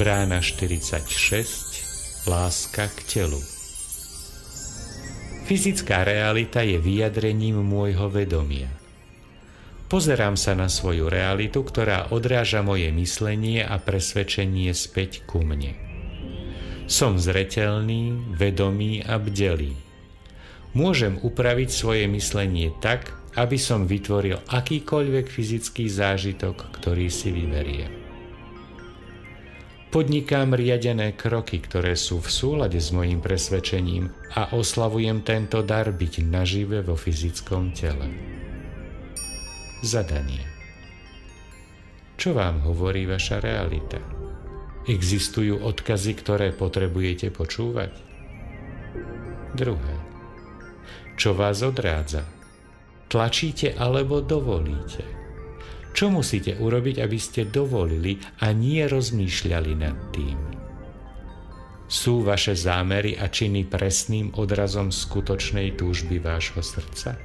Brána 46. Láska k telu. Fyzická realita je vyjadrením môjho vedomia. Pozerám sa na svoju realitu, ktorá odráža moje myslenie a presvedčenie späť ku mne. Som zreteľný, vedomý a bdelý. Môžem upraviť svoje myslenie tak, aby som vytvoril akýkoľvek fyzický zážitok, ktorý si vyberiem. Podnikám riadené kroky, ktoré sú v súlade s mojím presvedčením a oslavujem tento dar byť nažive vo fyzickom tele. Zadanie. Čo vám hovorí vaša realita? Existujú odkazy, ktoré potrebujete počúvať? Druhé. Čo vás odrádza? Tlačíte alebo dovolíte? Čo musíte urobiť, aby ste dovolili a nie rozmýšľali nad tým? Sú vaše zámery a činy presným odrazom skutočnej túžby vášho srdca?